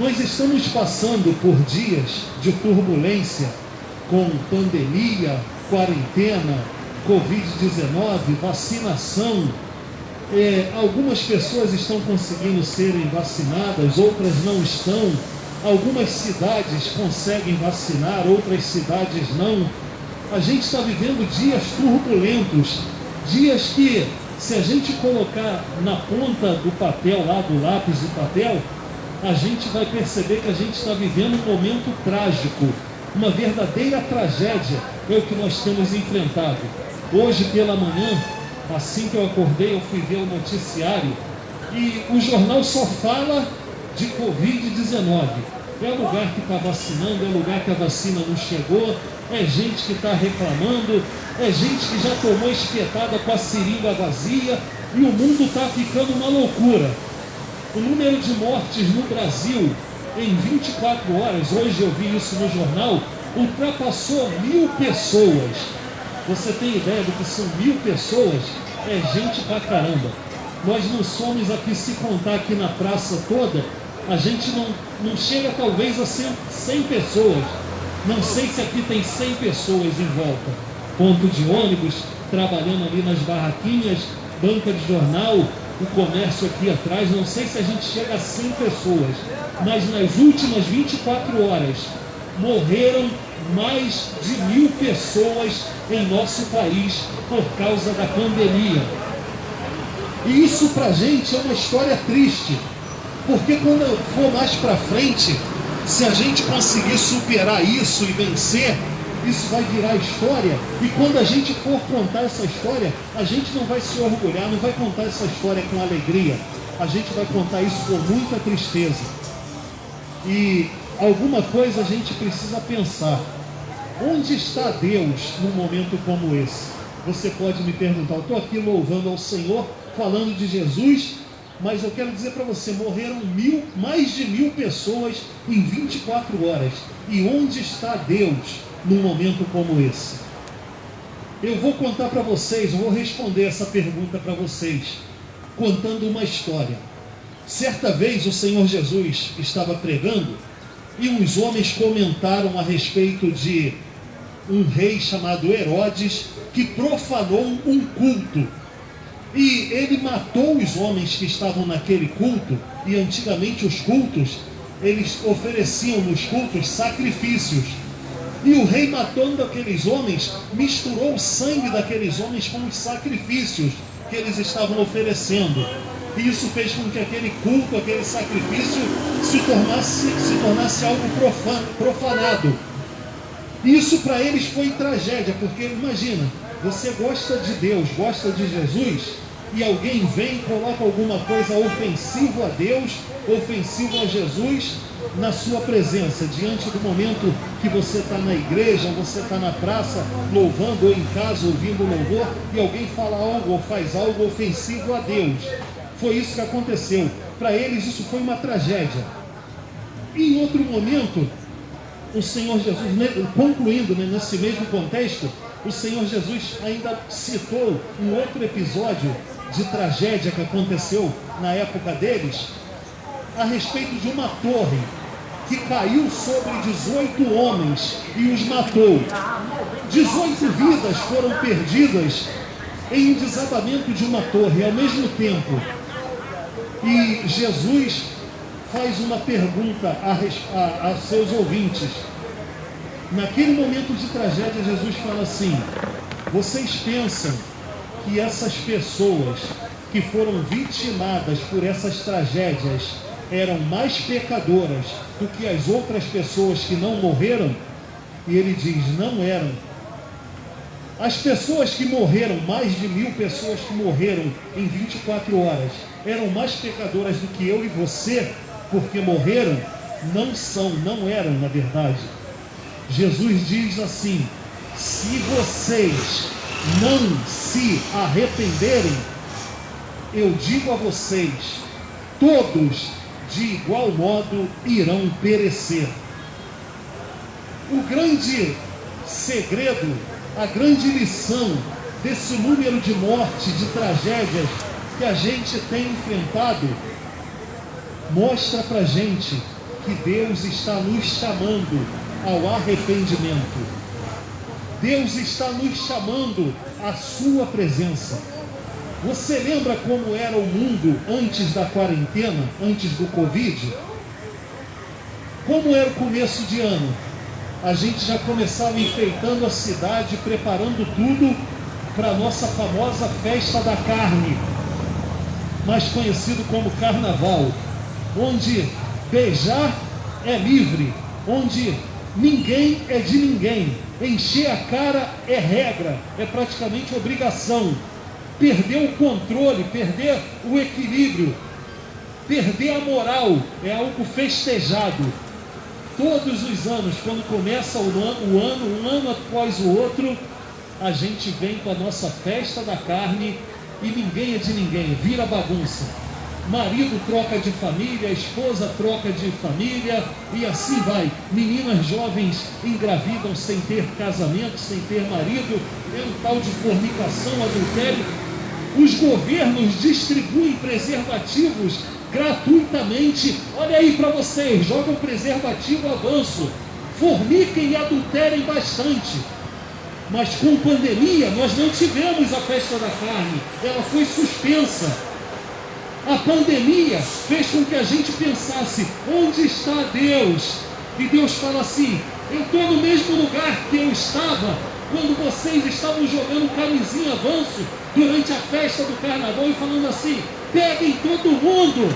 Nós estamos passando por dias de turbulência com pandemia, quarentena, Covid-19, vacinação. Algumas pessoas estão conseguindo serem vacinadas, outras não estão. Algumas cidades conseguem vacinar, outras cidades não. A gente está vivendo dias turbulentos, dias que, se a gente colocar na ponta do papel, lá do lápis do papel, a gente vai perceber que a gente está vivendo um momento trágico, uma verdadeira tragédia é o que nós temos enfrentado. Hoje pela manhã, assim que eu acordei, eu fui ver o noticiário e o jornal só fala de Covid-19. É lugar que está vacinando, é lugar que a vacina não chegou, é gente que está reclamando, é gente que já tomou espetada com a seringa vazia e o mundo está ficando uma loucura. O número de mortes no Brasil em 24 horas, hoje eu vi isso no jornal, ultrapassou 1.000 pessoas. Você tem ideia do que são 1.000 pessoas? É gente pra caramba. Nós não somos aqui, se contar aqui na praça toda, a gente não chega talvez a 100 pessoas. Não sei se aqui tem 100 pessoas em volta. Ponto de ônibus, trabalhando ali nas barraquinhas, banca de jornal, o comércio aqui atrás, não sei se a gente chega a 100 pessoas, mas nas últimas 24 horas morreram mais de 1.000 pessoas em nosso país por causa da pandemia. E isso pra gente é uma história triste, porque quando for mais pra frente, se a gente conseguir superar isso e vencer, isso vai virar história, e quando a gente for contar essa história, a gente não vai se orgulhar, não vai contar essa história com alegria, a gente vai contar isso com muita tristeza. E alguma coisa a gente precisa pensar: onde está Deus num momento como esse? Você pode me perguntar, eu estou aqui louvando ao Senhor, falando de Jesus, mas eu quero dizer para você, morreram mais de 1.000 pessoas em 24 horas, e onde está Deus num momento como esse? Eu vou contar para vocês, eu vou responder essa pergunta para vocês, contando uma história. Certa vez o Senhor Jesus estava pregando e uns homens comentaram a respeito de um rei chamado Herodes que profanou um culto. E ele matou os homens que estavam naquele culto, e antigamente os cultos, eles ofereciam nos cultos sacrifícios. E o rei, matando aqueles homens, misturou o sangue daqueles homens com os sacrifícios que eles estavam oferecendo. E isso fez com que aquele culto, aquele sacrifício se tornasse algo profanado. E isso para eles foi tragédia, porque imagina, você gosta de Deus, gosta de Jesus, e alguém vem e coloca alguma coisa ofensiva a Deus, ofensivo a Jesus, na sua presença, diante do momento que você está na igreja, você está na praça, louvando, ou em casa, ouvindo louvor, e alguém fala algo ou faz algo ofensivo a Deus. Foi isso que aconteceu. Para eles isso foi uma tragédia. E em outro momento, o Senhor Jesus, concluindo nesse mesmo contexto, o Senhor Jesus ainda citou um outro episódio de tragédia que aconteceu na época deles, a respeito de uma torre que caiu sobre 18 homens e os matou. 18 vidas foram perdidas em um desabamento de uma torre ao mesmo tempo. E Jesus faz uma pergunta a seus ouvintes. Naquele momento de tragédia, Jesus fala assim: vocês pensam que essas pessoas que foram vitimadas por essas tragédias eram mais pecadoras do que as outras pessoas que não morreram? E ele diz: não eram. As pessoas que morreram, mais de 1.000 pessoas que morreram em 24 horas, eram mais pecadoras do que eu e você, porque morreram? Não eram, na verdade. Jesus diz assim: se vocês não se arrependerem, eu digo a vocês, todos de igual modo irão perecer. O grande segredo, a grande lição desse número de mortes, de tragédias que a gente tem enfrentado, mostra pra gente que Deus está nos chamando ao arrependimento. Deus está nos chamando à sua presença. Você lembra como era o mundo antes da quarentena, antes do Covid? Como era o começo de ano? A gente já começava enfeitando a cidade, preparando tudo para a nossa famosa festa da carne, mais conhecido como carnaval, onde beijar é livre, onde ninguém é de ninguém, encher a cara é regra, é praticamente obrigação. Perder o controle, perder o equilíbrio, perder a moral é algo festejado. Todos os anos, quando começa um ano após o outro, a gente vem com a nossa festa da carne e ninguém é de ninguém, vira bagunça. Marido troca de família, esposa troca de família e assim vai. Meninas jovens engravidam sem ter casamento, sem ter marido, é um tal de fornicação, adultério. Os governos distribuem preservativos gratuitamente. Olha aí para vocês, jogam preservativo avanço, forniquem e adulterem bastante. Mas com pandemia nós não tivemos a festa da carne, ela foi suspensa. A pandemia fez com que a gente pensasse, onde está Deus? E Deus fala assim, eu estou no mesmo lugar que eu estava quando vocês estavam jogando camisinha avanço durante a festa do carnaval e falando assim, peguem todo mundo.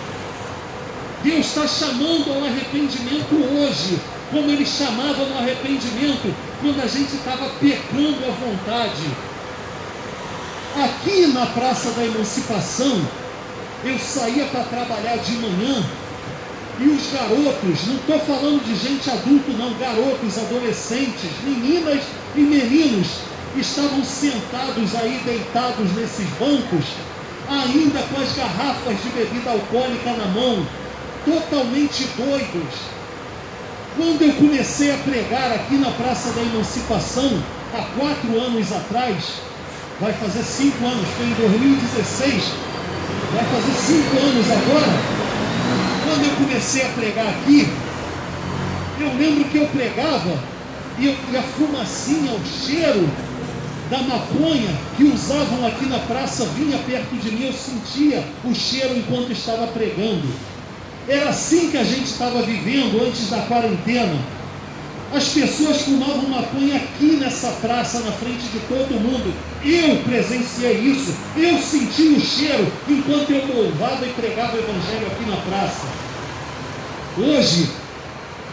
Deus está chamando ao arrependimento hoje, como Ele chamava no arrependimento quando a gente estava pecando à vontade. Aqui na Praça da Emancipação, eu saía para trabalhar de manhã e os garotos, não estou falando de gente adulta não, garotos, adolescentes, meninas e meninos, estavam sentados aí, deitados nesses bancos, ainda com as garrafas de bebida alcoólica na mão, totalmente doidos. Quando eu comecei a pregar aqui na Praça da Emancipação, há 4 anos atrás, vai fazer 5 anos, foi em 2016, vai fazer 5 anos agora. Quando eu comecei a pregar aqui, eu lembro que eu pregava e a fumacinha, o cheiro da maconha que usavam aqui na praça vinha perto de mim, eu sentia o cheiro enquanto estava pregando. Era assim que a gente estava vivendo antes da quarentena. As pessoas fumavam maconha aqui nessa praça, na frente de todo mundo. Eu presenciei isso, eu senti o cheiro enquanto eu louvava e pregava o evangelho aqui na praça. Hoje,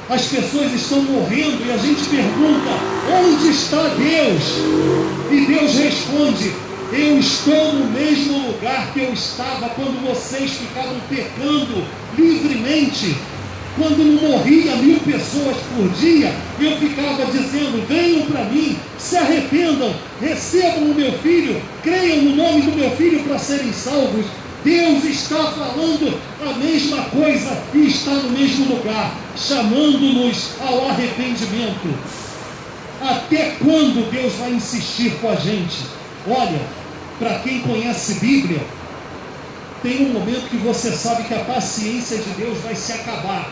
as pessoas estão morrendo e a gente pergunta, onde está Deus? E Deus responde, eu estou no mesmo lugar que eu estava quando vocês ficavam pecando livremente. Quando não morria 1000 pessoas por dia, eu ficava dizendo, venham para mim, se arrependam, recebam o meu filho, creiam no nome do meu filho para serem salvos. Deus está falando a mesma coisa e está no mesmo lugar, chamando-nos ao arrependimento. Até quando Deus vai insistir com a gente? Olha, para quem conhece Bíblia, tem um momento que você sabe que a paciência de Deus vai se acabar.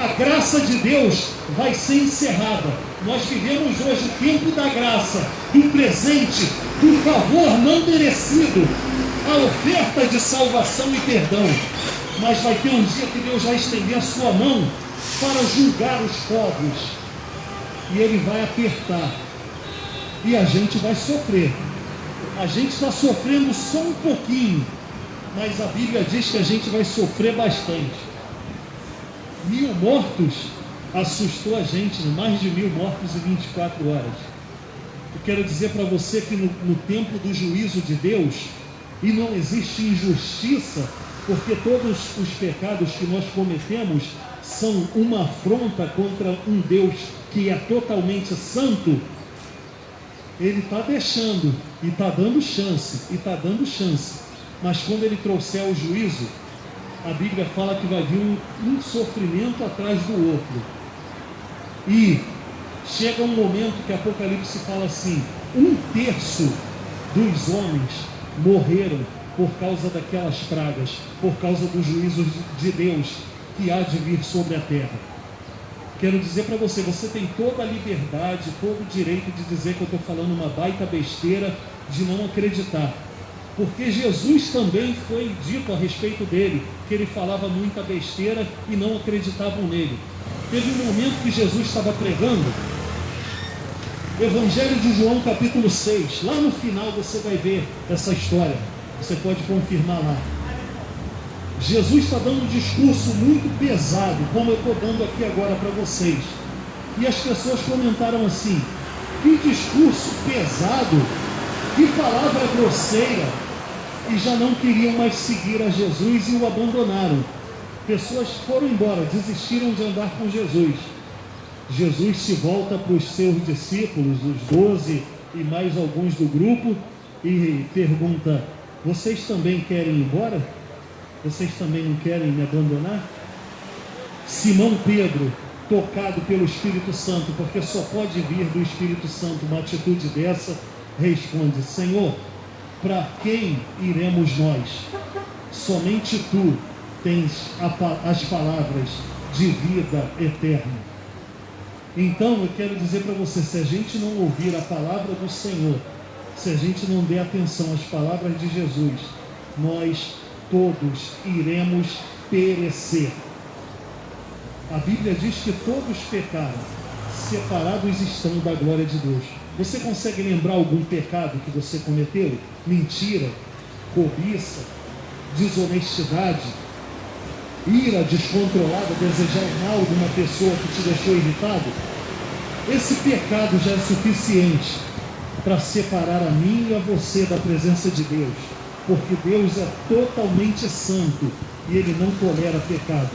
A graça de Deus vai ser encerrada. Nós vivemos hoje o tempo da graça, do presente, do favor não merecido, a oferta de salvação e perdão. Mas vai ter um dia que Deus vai estender a sua mão para julgar os povos. E Ele vai apertar. E a gente vai sofrer. A gente está sofrendo só um pouquinho, mas a Bíblia diz que a gente vai sofrer bastante. 1000 mortos assustou a gente, mais de 1000 mortos em 24 horas. Eu quero dizer para você que no tempo do juízo de Deus, e não existe injustiça, porque todos os pecados que nós cometemos são uma afronta contra um Deus que é totalmente santo. Ele está deixando, e está dando chance, mas quando Ele trouxer o juízo, a Bíblia fala que vai vir um sofrimento atrás do outro. E chega um momento que Apocalipse fala assim, 1/3 dos homens morreram por causa daquelas pragas, por causa do juízo de Deus. que há de vir sobre a terra. Quero dizer para você, você tem toda a liberdade, todo o direito de dizer que eu estou falando uma baita besteira, de não acreditar. Porque Jesus também foi dito a respeito dele, que ele falava muita besteira e não acreditavam nele. Teve um momento que Jesus estava pregando, Evangelho de João capítulo 6, lá no final você vai ver essa história, você pode confirmar lá. Jesus está dando um discurso muito pesado, como eu estou dando aqui agora para vocês. E as pessoas comentaram assim: que discurso pesado, que palavra grosseira. E já não queriam mais seguir a Jesus e o abandonaram. Pessoas foram embora, desistiram de andar com Jesus. Jesus se volta para os seus discípulos, os 12 e mais alguns do grupo, e pergunta: vocês também querem ir embora? Vocês também não querem me abandonar? Simão Pedro, tocado pelo Espírito Santo, porque só pode vir do Espírito Santo uma atitude dessa, responde: Senhor, para quem iremos nós? Somente tu tens as palavras de vida eterna. Então eu quero dizer para você, se a gente não ouvir a palavra do Senhor, se a gente não der atenção às palavras de Jesus, nós todos iremos perecer. A Bíblia diz que todos pecaram, separados estão da glória de Deus. Você consegue lembrar algum pecado que você cometeu? Mentira, cobiça, desonestidade, ira descontrolada, desejar o mal de uma pessoa que te deixou irritado? Esse pecado já é suficiente para separar a mim e a você da presença de Deus, porque Deus é totalmente santo e Ele não tolera pecado.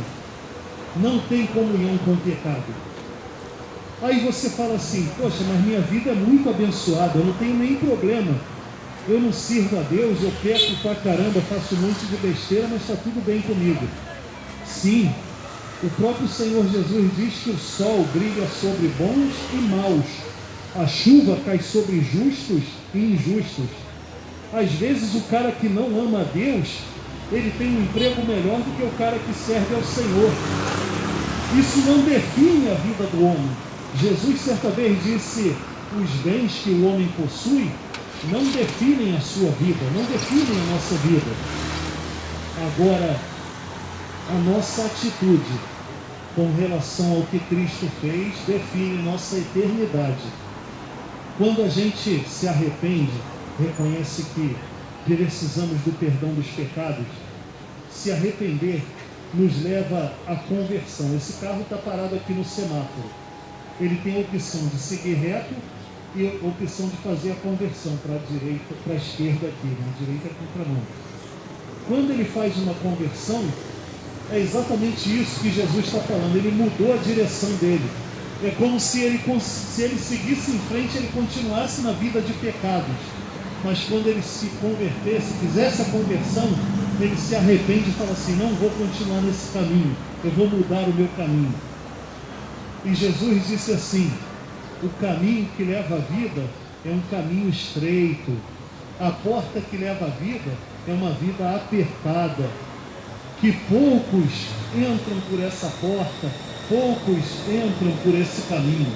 Não tem comunhão com o pecado. Aí você fala assim: poxa, mas minha vida é muito abençoada, eu não tenho nenhum problema, eu não sirvo a Deus, eu peco pra caramba, faço um monte de besteira, mas está tudo bem comigo. Sim, o próprio Senhor Jesus diz que o sol brilha sobre bons e maus, a chuva cai sobre justos e injustos. Às vezes o cara que não ama a Deus, ele tem um emprego melhor do que o cara que serve ao Senhor. Isso não define a vida do homem. Jesus certa vez disse: os bens que o homem possui não definem a sua vida, não definem a nossa vida. Agora, a nossa atitude com relação ao que Cristo fez define nossa eternidade. Quando a gente se arrepende, reconhece que precisamos do perdão dos pecados, se arrepender nos leva à conversão. Esse carro está parado aqui no semáforo. Ele tem a opção de seguir reto e a opção de fazer a conversão para a direita, para a esquerda aqui, né? A direita é contramão. Quando ele faz uma conversão, é exatamente isso que Jesus está falando. Ele mudou a direção dele. É como se ele seguisse em frente, ele continuasse na vida de pecados. Mas quando ele se convertesse, fizesse a conversão, ele se arrepende e fala assim: não vou continuar nesse caminho, eu vou mudar o meu caminho. E Jesus disse assim: o caminho que leva à vida é um caminho estreito, a porta que leva à vida é uma vida apertada, que poucos entram por essa porta, poucos entram por esse caminho.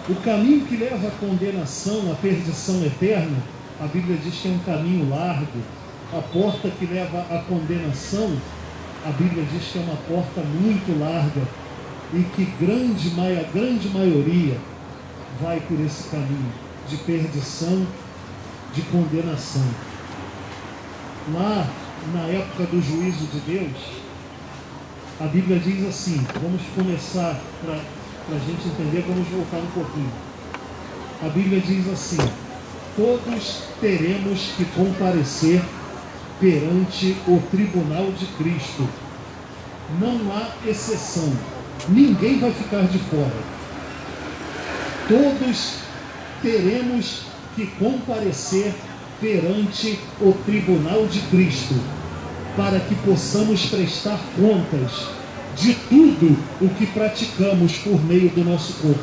O caminho que leva à condenação, à perdição eterna, a Bíblia diz que é um caminho largo. A porta que leva à condenação, a Bíblia diz que é uma porta muito larga e que a grande maioria vai por esse caminho de perdição, de condenação. Lá, na época do juízo de Deus, a Bíblia diz assim, vamos começar para a gente entender, vamos voltar um pouquinho. A Bíblia diz assim: todos teremos que comparecer perante o tribunal de Cristo. Não há exceção. Ninguém vai ficar de fora. Todos teremos que comparecer perante o tribunal de Cristo, para que possamos prestar contas de tudo o que praticamos por meio do nosso corpo.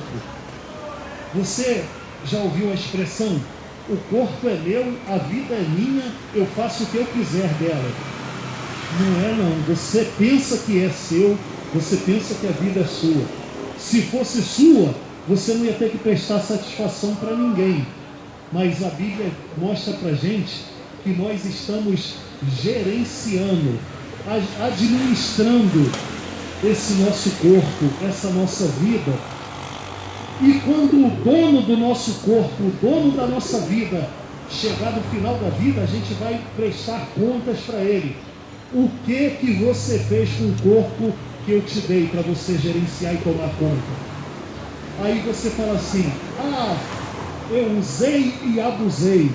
Você já ouviu a expressão: o corpo é meu, a vida é minha, eu faço o que eu quiser dela? Não é não, você pensa que é seu, você pensa que a vida é sua. Se fosse sua, você não ia ter que prestar satisfação para ninguém. Mas a Bíblia mostra para a gente que nós estamos gerenciando, administrando esse nosso corpo, essa nossa vida. E quando o dono do nosso corpo, o dono da nossa vida, chegar no final da vida, a gente vai prestar contas para ele. O que você fez com o corpo que eu te dei para você gerenciar e tomar conta? Aí você fala assim: eu usei e abusei,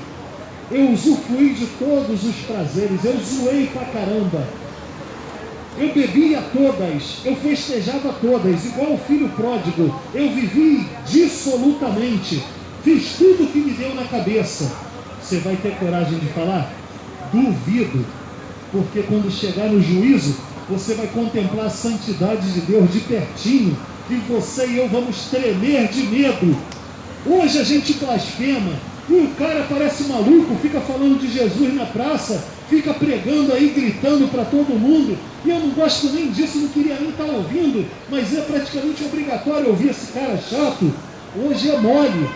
eu usufruí de todos os prazeres, eu zoei pra caramba, eu bebia todas, eu festejava todas, igual o filho pródigo, eu vivi dissolutamente, fiz tudo que me deu na cabeça. Você vai ter coragem de falar? Duvido, porque quando chegar no juízo, você vai contemplar a santidade de Deus de pertinho, e você e eu vamos tremer de medo. Hoje a gente blasfema, e o cara parece maluco, fica falando de Jesus na praça, fica pregando aí, gritando para todo mundo, e eu não gosto nem disso, não queria nem estar ouvindo, mas é praticamente obrigatório ouvir esse cara chato. Hoje é mole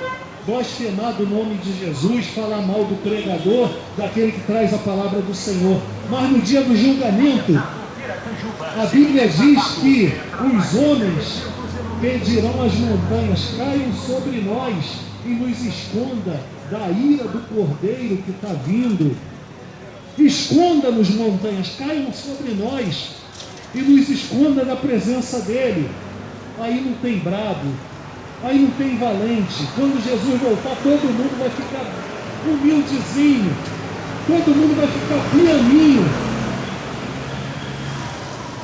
blasfemar do nome de Jesus, falar mal do pregador, daquele que traz a palavra do Senhor. Mas no dia do julgamento, a Bíblia diz que os homens pedirão às montanhas: caiam sobre nós e nos esconda da ira do Cordeiro que está vindo. Esconda-nos, montanhas, caiam sobre nós e nos esconda da presença dele. Aí não tem brabo, aí não tem valente. Quando Jesus voltar, todo mundo vai ficar humildezinho, todo mundo vai ficar pianinho.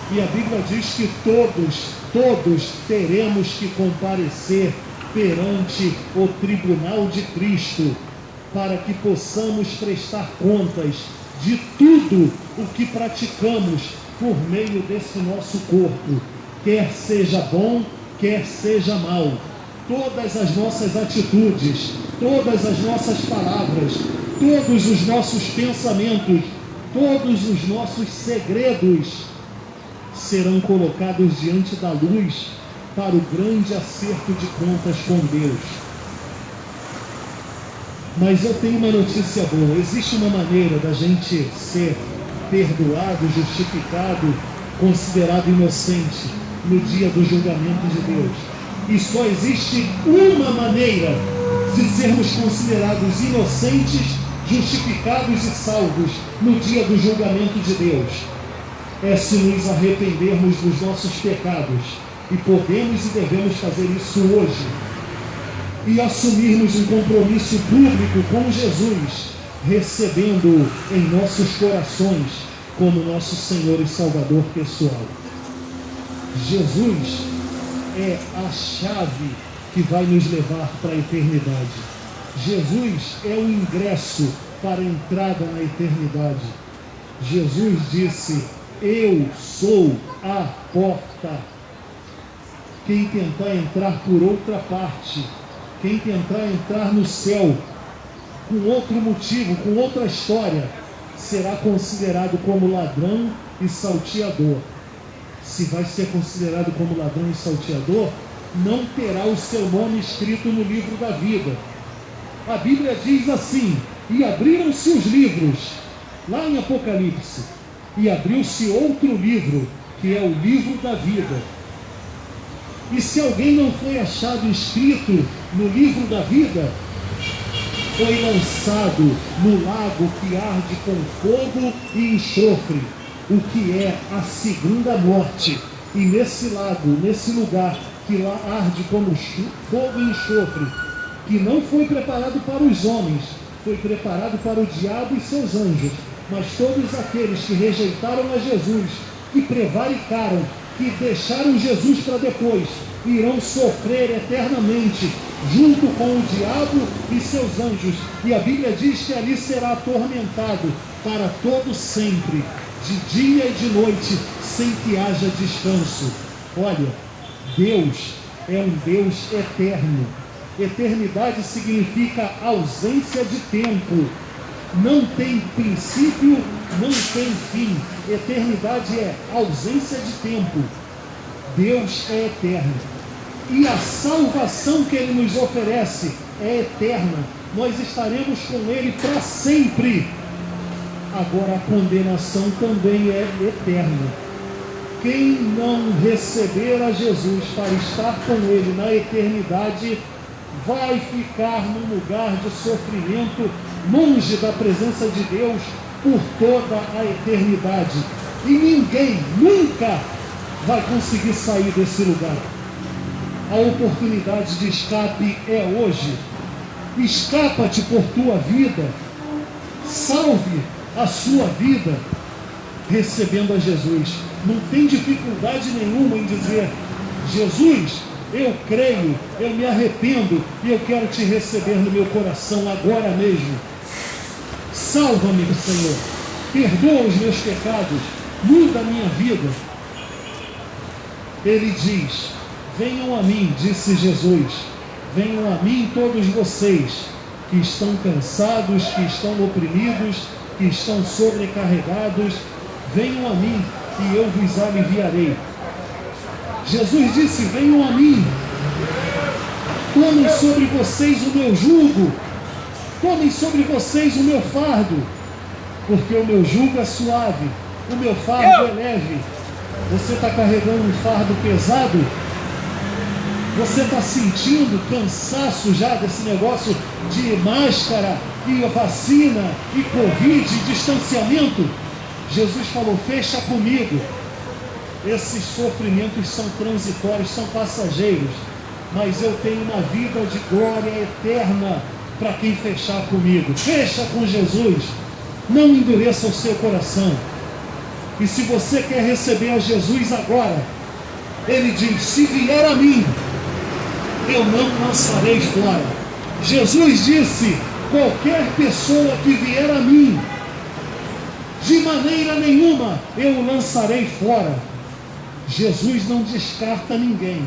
E a Bíblia diz que todos teremos que comparecer perante o tribunal de Cristo, para que possamos prestar contas de tudo o que praticamos por meio desse nosso corpo, quer seja bom, quer seja mal. Todas as nossas atitudes, todas as nossas palavras, todos os nossos pensamentos, todos os nossos segredos serão colocados diante da luz para o grande acerto de contas com Deus. Mas eu tenho uma notícia boa: existe uma maneira da gente ser perdoado, justificado, considerado inocente no dia do julgamento de Deus. E só existe uma maneira de sermos considerados inocentes, justificados e salvos no dia do julgamento de Deus: é se nos arrependermos dos nossos pecados, e podemos e devemos fazer isso hoje, e assumirmos um compromisso público com Jesus, recebendo-o em nossos corações como nosso Senhor e Salvador pessoal. Jesus é a chave que vai nos levar para a eternidade. Jesus é o ingresso para a entrada na eternidade. Jesus disse: eu sou a porta. Quem tentar entrar por outra parte, quem tentar entrar no céu com outro motivo, com outra história, será considerado como ladrão e salteador. Se vai ser considerado como ladrão e salteador, não terá o seu nome escrito no livro da vida. A Bíblia diz assim: e abriram-se os livros, lá em Apocalipse, e abriu-se outro livro, que é o livro da vida. E se alguém não foi achado escrito no livro da vida, foi lançado no lago que arde com fogo e enxofre, o que é a segunda morte. E nesse lago, nesse lugar que lá arde como fogo e enxofre, que não foi preparado para os homens, foi preparado para o diabo e seus anjos, mas todos aqueles que rejeitaram a Jesus, que prevaricaram, que deixaram Jesus para depois, irão sofrer eternamente junto com o diabo e seus anjos. E a Bíblia diz que ali será atormentado para todo sempre, de dia e de noite, sem que haja descanso. Olha, Deus é um Deus eterno. Eternidade significa ausência de tempo. não tem princípio, não tem fim. Eternidade é ausência de tempo. Deus é eterno. E a salvação que Ele nos oferece é eterna. Nós estaremos com Ele para sempre. Agora a condenação também é eterna. Quem não receber a Jesus para estar com Ele na eternidade, vai ficar num lugar de sofrimento, longe da presença de Deus, por toda a eternidade. E ninguém nunca vai conseguir sair desse lugar. A oportunidade de escape é hoje. Escapa-te por tua vida. Salve a sua vida recebendo a Jesus. Não tem dificuldade nenhuma em dizer: Jesus, eu creio, eu me arrependo e eu quero te receber no meu coração agora mesmo. Salva-me, Senhor. Perdoa os meus pecados. Muda a minha vida. Ele diz: venham a mim, disse Jesus. Venham a mim todos vocês que estão cansados, que estão oprimidos, que estão sobrecarregados. Venham a mim e eu vos aliviarei. Jesus disse: venham a mim, tomem sobre vocês o meu jugo, tomem sobre vocês o meu fardo, porque o meu jugo é suave, o meu fardo é leve. Você está carregando um fardo pesado? Você está sentindo cansaço já desse negócio de máscara, e vacina, e Covid, e distanciamento? Jesus falou: fecha comigo. Esses sofrimentos são transitórios, são passageiros, mas eu tenho uma vida de glória eterna para quem fechar comigo. Fecha com Jesus, não endureça o seu coração. E se você quer receber a Jesus agora, Ele diz: se vier a mim, eu não lançarei fora. Jesus disse: qualquer pessoa que vier a mim, de maneira nenhuma eu o lançarei fora. Jesus não descarta ninguém.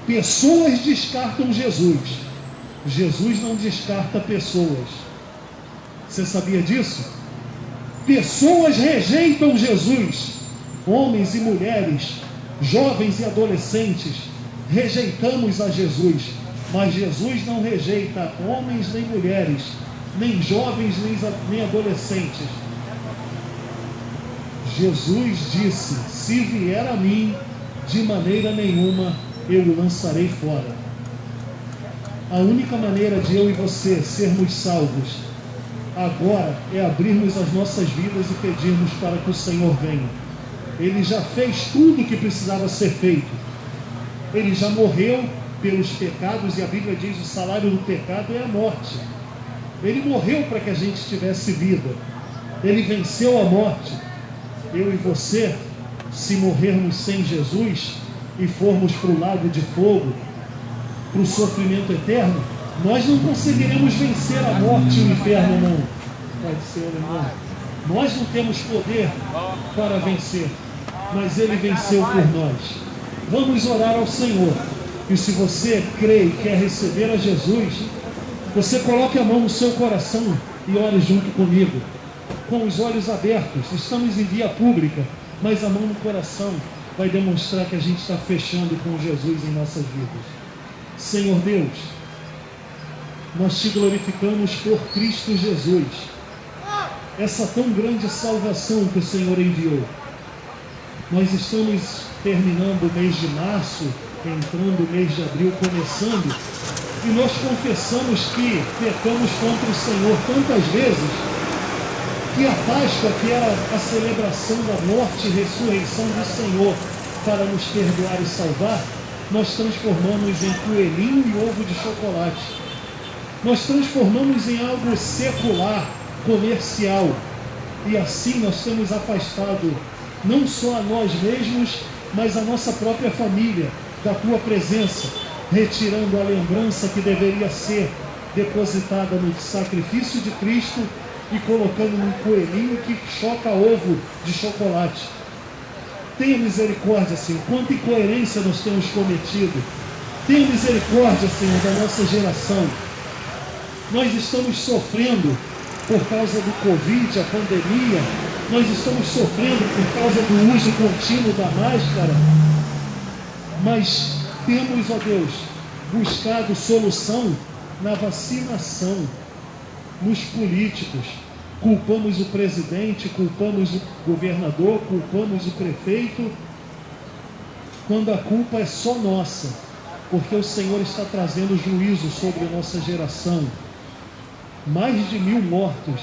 Pessoas descartam Jesus. Jesus não descarta pessoas. Você sabia disso? Pessoas rejeitam Jesus. Homens e mulheres, jovens e adolescentes, rejeitamos a Jesus. Mas Jesus não rejeita homens nem mulheres, nem jovens nem adolescentes. Jesus disse: se vier a mim, de maneira nenhuma eu o lançarei fora. A única maneira de eu e você sermos salvos agora é abrirmos as nossas vidas e pedirmos para que o Senhor venha. Ele já fez tudo o que precisava ser feito. Ele já morreu pelos pecados, e a Bíblia diz: o salário do pecado é a morte. Ele morreu para que a gente tivesse vida. Ele venceu a morte. Eu e você, se morrermos sem Jesus e formos para o lago de fogo, para o sofrimento eterno, nós não conseguiremos vencer a morte e o inferno, não. Pode ser, irmão. Nós não temos poder para vencer, mas Ele venceu por nós. Vamos orar ao Senhor. E se você crê e quer receber a Jesus, você coloque a mão no seu coração e ore junto comigo, com os olhos abertos. Estamos em via pública, mas a mão no coração vai demonstrar que a gente está fechando com Jesus em nossas vidas. Senhor Deus, nós te glorificamos por Cristo Jesus, essa tão grande salvação que o Senhor enviou. Nós estamos terminando o mês de março, entrando o mês de abril, começando, e nós confessamos que pecamos contra o Senhor tantas vezes, que a Páscoa, que era a celebração da morte e ressurreição do Senhor para nos perdoar e salvar, nós transformamos em coelhinho e ovo de chocolate. Nós transformamos em algo secular, comercial, e assim nós temos afastado não só a nós mesmos, mas a nossa própria família da tua presença, retirando a lembrança que deveria ser depositada no sacrifício de Cristo e colocando num coelhinho que choca ovo de chocolate. Tenha misericórdia, Senhor. Quanta incoerência nós temos cometido. Tenha misericórdia, Senhor, da nossa geração. Nós estamos sofrendo por causa do Covid, a pandemia, nós estamos sofrendo por causa do uso contínuo da máscara, mas temos, ó Deus, buscado solução na vacinação, nos políticos. Culpamos o presidente, culpamos o governador, culpamos o prefeito, quando a culpa é só nossa, porque o Senhor está trazendo juízo sobre a nossa geração. Mais de 1.000 mortos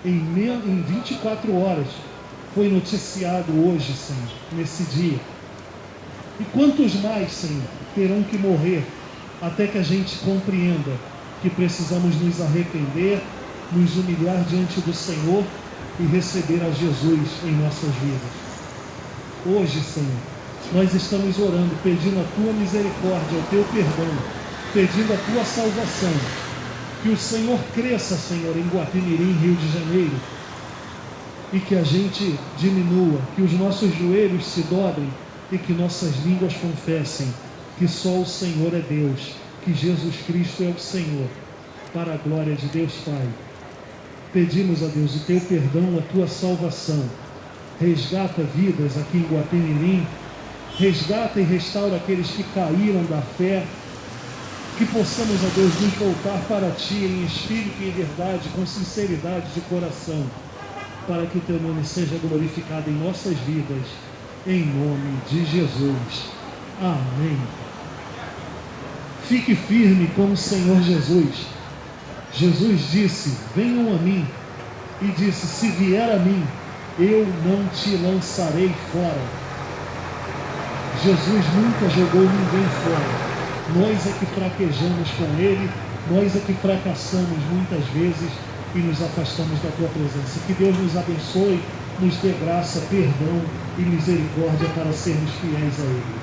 em 24 horas foi noticiado hoje, Senhor, nesse dia. E quantos mais, Senhor, terão que morrer até que a gente compreenda que precisamos nos arrepender, nos humilhar diante do Senhor e receber a Jesus em nossas vidas. Hoje, Senhor, nós estamos orando, pedindo a Tua misericórdia, o Teu perdão, pedindo a Tua salvação. Que o Senhor cresça, Senhor, em Guapimirim, Rio de Janeiro, e que a gente diminua, que os nossos joelhos se dobrem e que nossas línguas confessem que só o Senhor é Deus, que Jesus Cristo é o Senhor, para a glória de Deus Pai. Pedimos a Deus o Teu perdão, a Tua salvação. Resgata vidas aqui em Guapimirim, resgata e restaura aqueles que caíram da fé, que possamos, ó Deus, nos voltar para Ti em espírito e em verdade, com sinceridade de coração, para que o Teu nome seja glorificado em nossas vidas, em nome de Jesus. Amém. Fique firme com o Senhor Jesus. Jesus disse: venham a mim, e disse: se vier a mim, eu não te lançarei fora. Jesus nunca jogou ninguém fora. Nós é que fraquejamos com Ele, nós é que fracassamos muitas vezes e nos afastamos da Tua presença. Que Deus nos abençoe, nos dê graça, perdão e misericórdia para sermos fiéis a Ele.